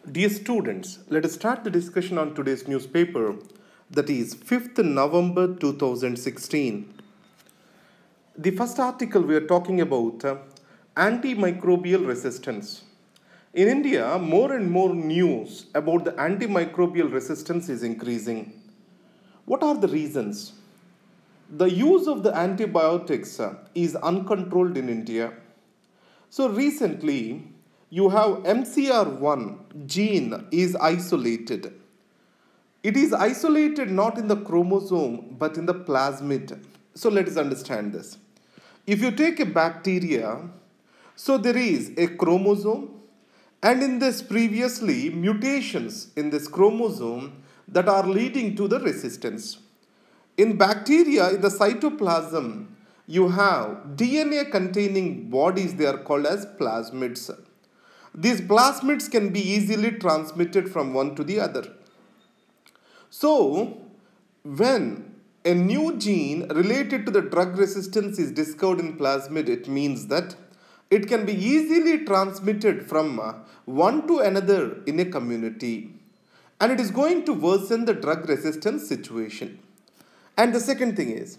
Dear students, let us start the discussion on today's newspaper, that is 5th November 2016. The first article we are talking about antimicrobial resistance. In India, more and more news about the antimicrobial resistance is increasing. What are the reasons? The use of the antibiotics is uncontrolled in India. So recently, you have MCR1 gene is isolated. It is isolated not in the chromosome but in the plasmid. So let us understand this. If you take a bacteria, so there is a chromosome, and in this previously mutations in this chromosome that are leading to the resistance. In bacteria, in the cytoplasm, you have DNA containing bodies, they are called as plasmids. These plasmids can be easily transmitted from one to the other. So, when a new gene related to the drug resistance is discovered in plasmid, it means that it can be easily transmitted from one to another in a community. And it is going to worsen the drug resistance situation. And the second thing is,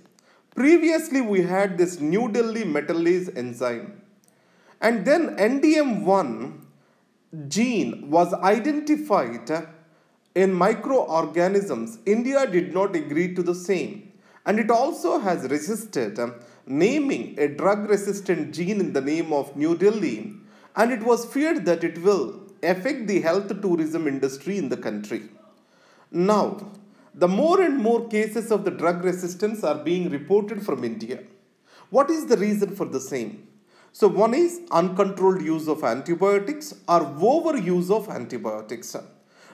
previously we had this New Delhi metallase enzyme. And then NDM1 gene was identified in microorganisms. India did not agree to the same. And it also has resisted naming a drug-resistant gene in the name of New Delhi. And it was feared that it will affect the health tourism industry in the country. Now, the more and more cases of the drug resistance are being reported from India. What is the reason for the same? So one is uncontrolled use of antibiotics or overuse of antibiotics.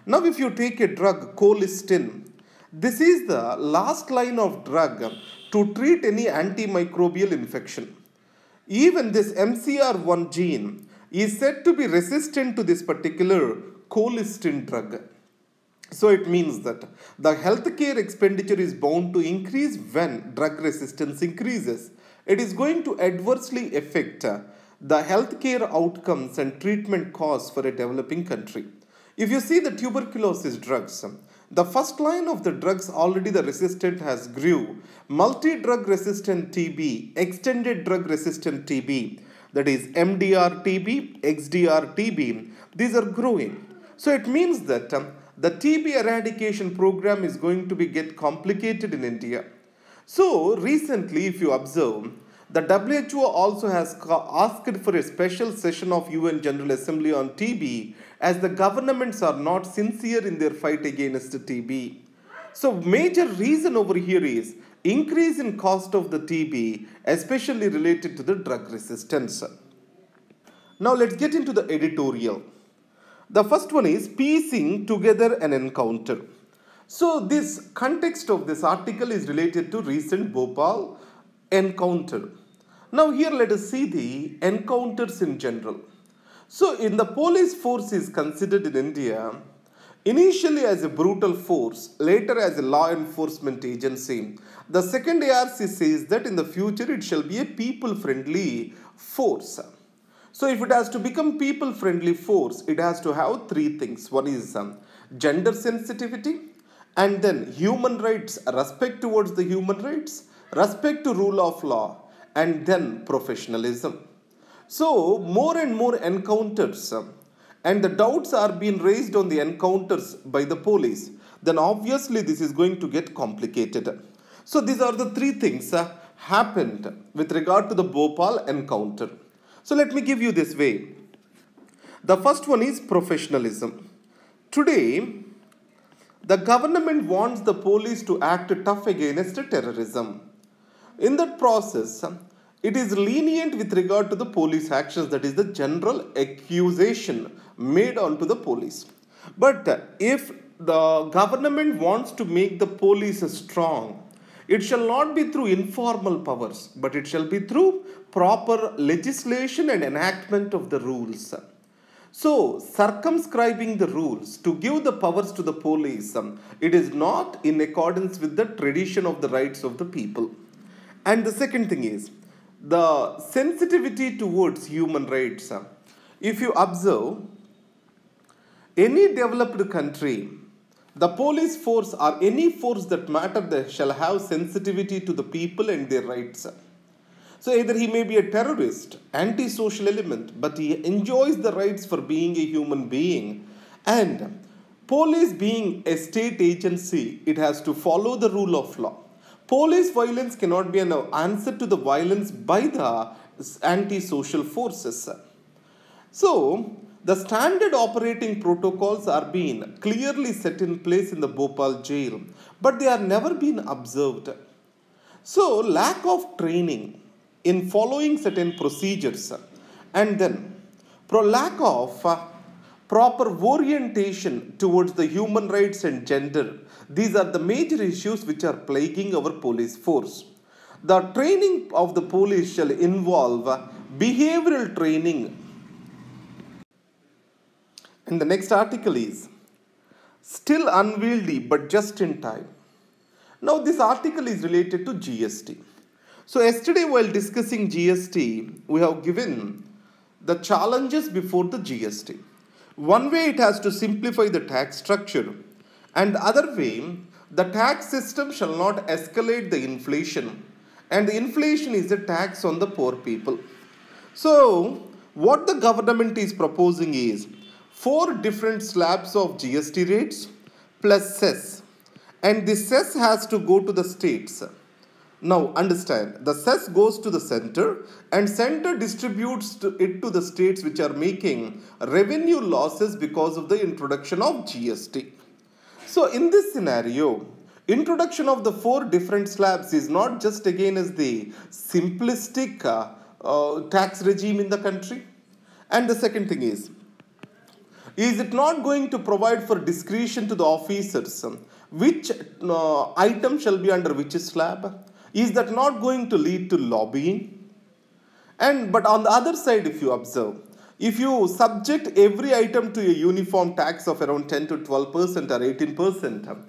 Now if you take a drug colistin, this is the last line of drug to treat any antimicrobial infection. Even this MCR1 gene is said to be resistant to this particular colistin drug. So it means that the healthcare expenditure is bound to increase when drug resistance increases. It is going to adversely affect the healthcare outcomes and treatment costs for a developing country. If you see the tuberculosis drugs, the first line of the drugs already the resistant has grew. Multi-drug resistant TB, extended drug resistant TB, that is MDR TB, XDR TB, these are growing. So it means that the TB eradication program is going to get complicated in India. So recently, if you observe, the WHO also has asked for a special session of UN General Assembly on TB, as the governments are not sincere in their fight against TB. So major reason over here is increase in cost of the TB, especially related to the drug resistance. Now let's get into the editorial. The first one is piecing together an encounter. So this context of this article is related to recent Bhopal encounter. Now here let us see the encounters in general. So in the police force is considered in India initially as a brutal force, later as a law enforcement agency. The second ARC says that in the future it shall be a people-friendly force. So if it has to become people-friendly force, it has to have three things. One is gender sensitivity, and then human rights, respect towards the human rights, respect to rule of law, and then professionalism. So more and more encounters and the doubts are being raised on the encounters by the police, then obviously this is going to get complicated. So these are the three things happened with regard to the Bhopal encounter. So let me give you this way. The first one is professionalism. Today, the government wants the police to act tough against terrorism. In that process, it is lenient with regard to the police actions, that is the general accusation made onto the police. But if the government wants to make the police strong, it shall not be through informal powers, but it shall be through proper legislation and enactment of the rules. So, circumscribing the rules to give the powers to the police, it is not in accordance with the tradition of the rights of the people. And the second thing is, the sensitivity towards human rights. If you observe, Any developed country, the police force or any force that matter they shall have sensitivity to the people and their rights. So either he may be a terrorist, anti-social element, but he enjoys the rights for being a human being. And police being a state agency, it has to follow the rule of law. Police violence cannot be an answer to the violence by the anti-social forces. So, the standard operating protocols are being clearly set in place in the Bhopal jail, but they are never been observed. So, lack of training in following certain procedures and then lack of proper orientation towards the human rights and gender. These are the major issues which are plaguing our police force. The training of the police shall involve behavioral training. And the next article is still unwieldy but just in time. Now this article is related to GST. So yesterday while discussing GST, we have given the challenges before the GST. One way it has to simplify the tax structure, and the other way the tax system shall not escalate the inflation, and the inflation is a tax on the poor people. So what the government is proposing is 4 different slabs of GST rates plus cess, and this cess has to go to the states. Now understand, the cess goes to the center and center distributes it to the states which are making revenue losses because of the introduction of GST. So in this scenario, introduction of the 4 different slabs is not just again as the simplistic tax regime in the country. And the second thing is it not going to provide for discretion to the officers which item shall be under which slab? Is that not going to lead to lobbying? But on the other side, if you observe, if you subject every item to a uniform tax of around 10 to 12% or 18%,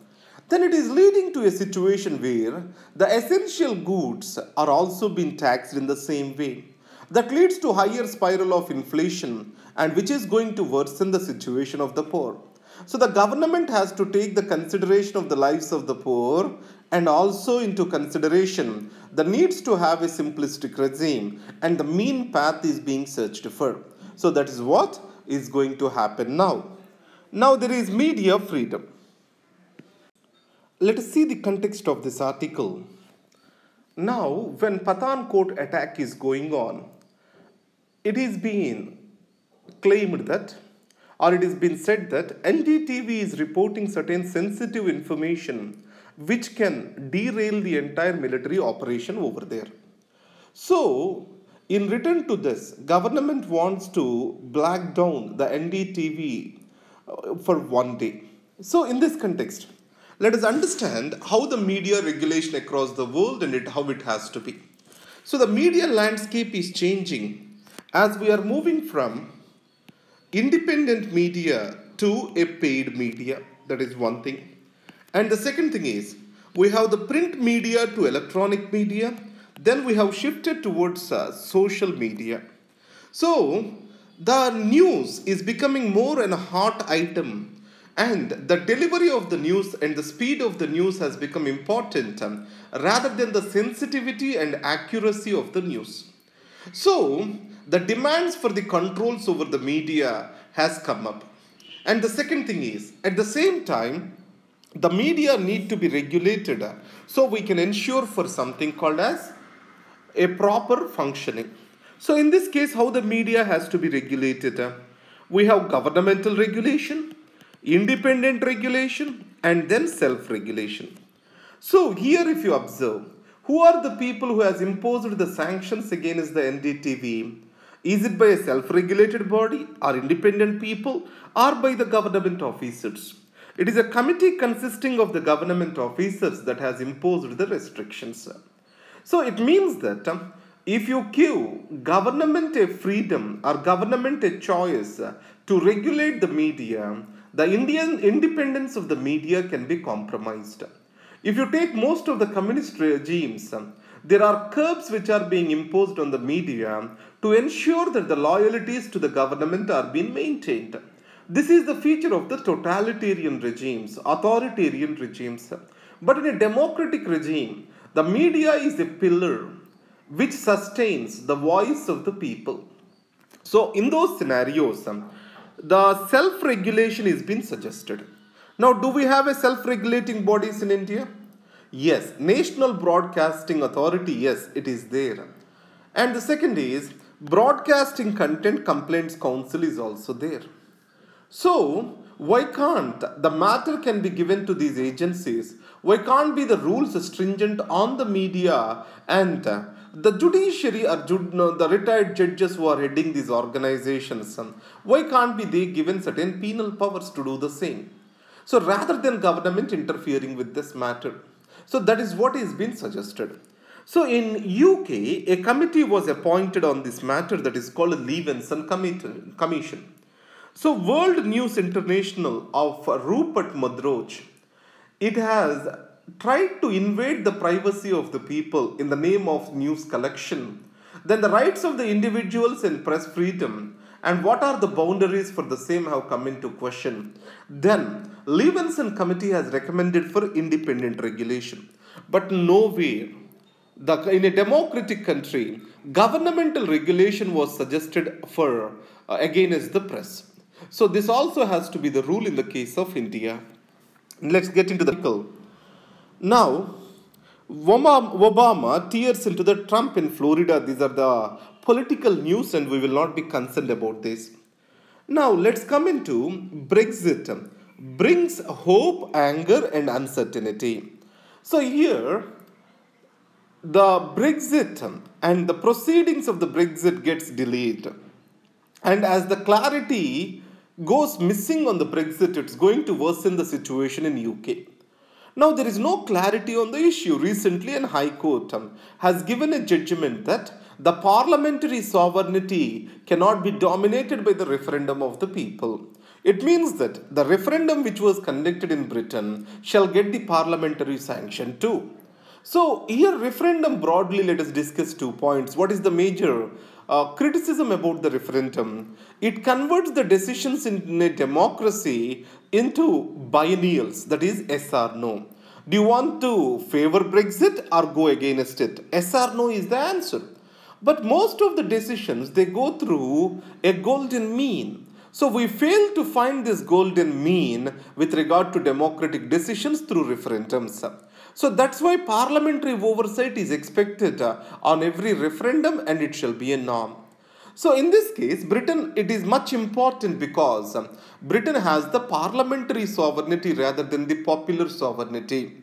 then it is leading to a situation where the essential goods are also being taxed in the same way. That leads to higher spiral of inflation and which is going to worsen the situation of the poor. So the government has to take the consideration of the lives of the poor and also into consideration the needs to have a simplistic regime, and the mean path is being searched for. So that is what is going to happen now. Now there is media freedom. Let us see the context of this article. Now when Pathankot attack is going on, it is being claimed that, or it has been said that NDTV is reporting certain sensitive information which can derail the entire military operation over there. So, in return to this, government wants to black down the NDTV for one day. So, in this context, let us understand how the media regulation across the world and how it has to be. So, the media landscape is changing as we are moving from independent media to a paid media. That is one thing. And the second thing is, we have the print media to electronic media. Then we have shifted towards social media. So, the news is becoming more an hot item. And the delivery of the news and the speed of the news has become important rather than the sensitivity and accuracy of the news. So, the demands for the controls over the media has come up. And the second thing is, at the same time, the media need to be regulated so we can ensure for something called as a proper functioning. So in this case, how the media has to be regulated? We have governmental regulation, independent regulation, and then self-regulation. So here if you observe, who are the people who has imposed the sanctions against the NDTV? Is it by a self-regulated body or independent people or by the government officers? It is a committee consisting of the government officers that has imposed the restrictions. So it means that if you give government a freedom or government a choice to regulate the media, the Indian independence of the media can be compromised. If you take most of the communist regimes, there are curbs which are being imposed on the media to ensure that the loyalties to the government are being maintained. This is the feature of the totalitarian regimes, authoritarian regimes. But in a democratic regime, the media is a pillar which sustains the voice of the people. So, in those scenarios, the self regulation is being suggested. Now, do we have a self regulating bodies in India? Yes, National Broadcasting Authority, yes, it is there. And the second is Broadcasting Content Complaints Council is also there. So, why can't the matter can be given to these agencies? Why can't be the rules stringent on the media and the judiciary or the retired judges who are heading these organizations? Why can't be they given certain penal powers to do the same? So, rather than government interfering with this matter. So, that is what is being suggested. So, in UK, a committee was appointed on this matter that is called a Levinson Commission. So, World News International of Rupert Murdoch, it has tried to invade the privacy of the people in the name of news collection. Then the rights of the individuals and press freedom and what are the boundaries for the same have come into question. Then, Levinson Committee has recommended for independent regulation. But nowhere, in a democratic country, governmental regulation was suggested for against the press. So this also has to be the rule in the case of India. Let's get into the article. Now, Obama tears into the Trump in Florida. These are the political news and we will not be concerned about this. Now, let's come into Brexit. Brings hope, anger and uncertainty. So here, the Brexit and the proceedings of the Brexit gets delayed. And as the clarity goes missing on the Brexit, it's going to worsen the situation in UK. Now, there is no clarity on the issue. Recently, an High Court has given a judgment that the parliamentary sovereignty cannot be dominated by the referendum of the people. It means that the referendum which was conducted in Britain shall get the parliamentary sanction too. So, here referendum broadly, let us discuss 2 points. What is the major criticism about the referendum? It converts the decisions in a democracy into biennials, that is yes or no. Do you want to favor Brexit or go against it? Yes or no is the answer. But most of the decisions, they go through a golden mean. So we fail to find this golden mean with regard to democratic decisions through referendums. So that's why parliamentary oversight is expected on every referendum and it shall be a norm. So in this case, Britain, it is much important because Britain has the parliamentary sovereignty rather than the popular sovereignty.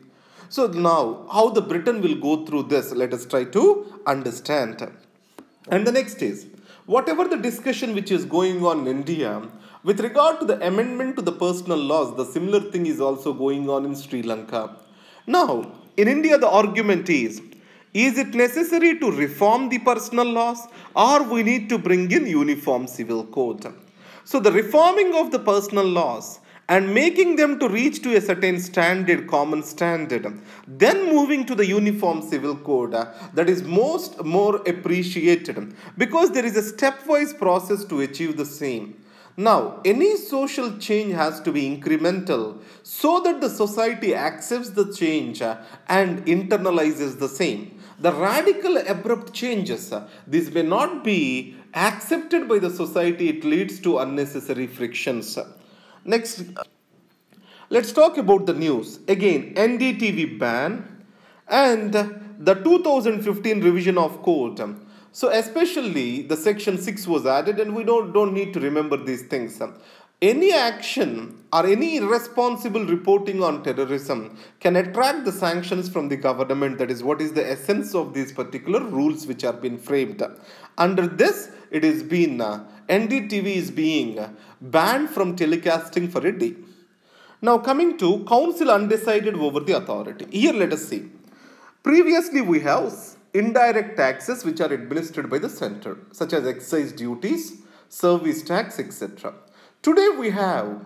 So now, how the Britain will go through this, let us try to understand. And the next is, whatever the discussion which is going on in India, with regard to the amendment to the personal laws, the similar thing is also going on in Sri Lanka. Now, in India, the argument is it necessary to reform the personal laws or we need to bring in uniform civil code? So, the reforming of the personal laws and making them to reach to a certain standard, common standard, then moving to the uniform civil code, that is more appreciated because there is a stepwise process to achieve the same. Now, any social change has to be incremental so that the society accepts the change and internalizes the same. The radical abrupt changes, this may not be accepted by the society, it leads to unnecessary frictions. Next, let's talk about the news. Again, NDTV ban and the 2015 revision of code. So especially the section 6 was added and we don't need to remember these things. Any action or any irresponsible reporting on terrorism can attract the sanctions from the government. That is what is the essence of these particular rules which are being framed. Under this, it is been NDTV is being banned from telecasting for a day. Now coming to council undecided over the authority. Here let us see. Previously we have indirect taxes which are administered by the center, such as excise duties, service tax, etc. Today we have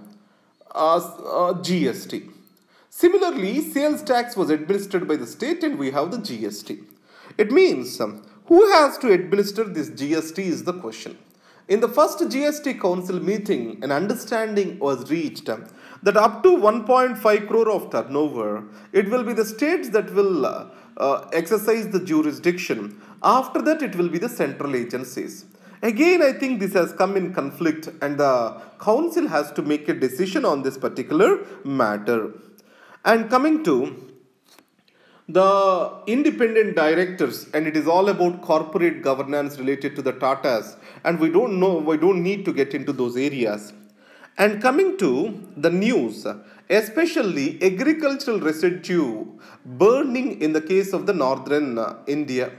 GST. Similarly, sales tax was administered by the state and we have the GST. It means who has to administer this GST is the question. In the first GST Council meeting, an understanding was reached that up to 1.5 crore of turnover, it will be the states that will exercise the jurisdiction. After that, it will be the central agencies. Again, I think this has come in conflict and the council has to make a decision on this particular matter. And coming to the independent directors, and it is all about corporate governance related to the Tatas, and we don't need to get into those areas. And coming to the news, especially agricultural residue burning in the case of the northern India.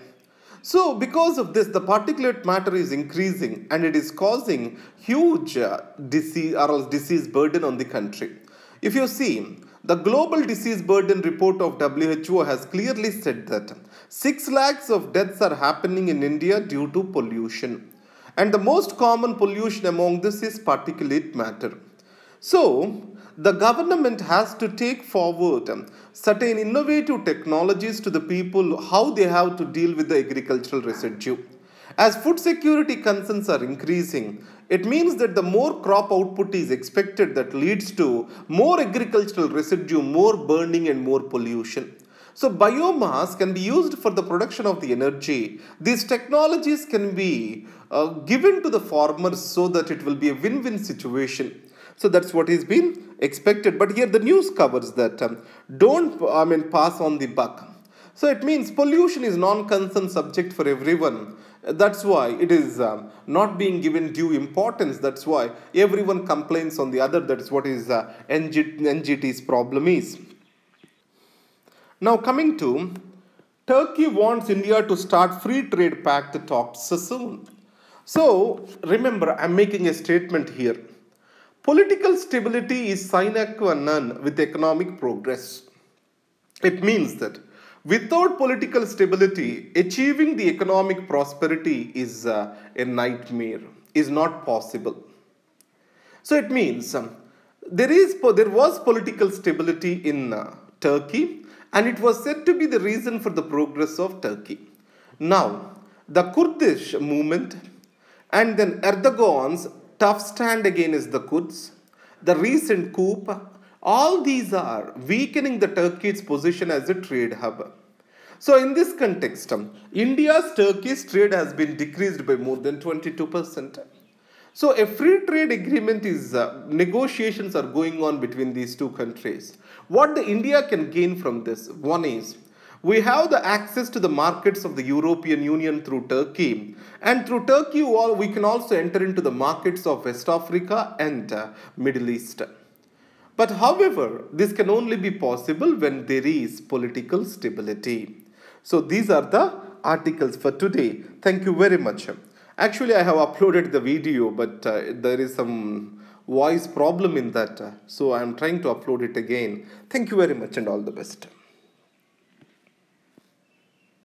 So because of this, the particulate matter is increasing and it is causing huge disease or else disease burden on the country. If you see, the global disease burden report of WHO has clearly said that 6 lakhs of deaths are happening in India due to pollution. And the most common pollution among this is particulate matter. So, the government has to take forward certain innovative technologies to the people how they have to deal with the agricultural residue. As food security concerns are increasing, it means that the more crop output is expected that leads to more agricultural residue, more burning and more pollution. So biomass can be used for the production of the energy. These technologies can be given to the farmers so that it will be a win-win situation. So that's what is being expected. But here the news covers that don't pass on the buck. So it means pollution is non-concern subject for everyone. That's why it is not being given due importance. That's why everyone complains on the other. That's what is NGT's problem is. Now coming to Turkey wants India to start free trade pact talks soon. So remember, I'm making a statement here. Political stability is sine qua non with economic progress. It means that without political stability, achieving the economic prosperity is a nightmare, is not possible. So it means there was political stability in Turkey, and it was said to be the reason for the progress of Turkey. Now, the Kurdish movement and then Erdogan's tough stand against the Kurds, the recent coup, all these are weakening the Turkey's position as a trade hub. So in this context, India's Turkish trade has been decreased by more than 22%. So a free trade agreement is, negotiations are going on between these two countries. What the India can gain from this? One is, we have the access to the markets of the European Union through Turkey. And through Turkey, we can also enter into the markets of West Africa and Middle East. But however, this can only be possible when there is political stability. So these are the articles for today. Thank you very much. Actually, I have uploaded the video, but there is some voice problem in that. So I am trying to upload it again. Thank you very much and all the best.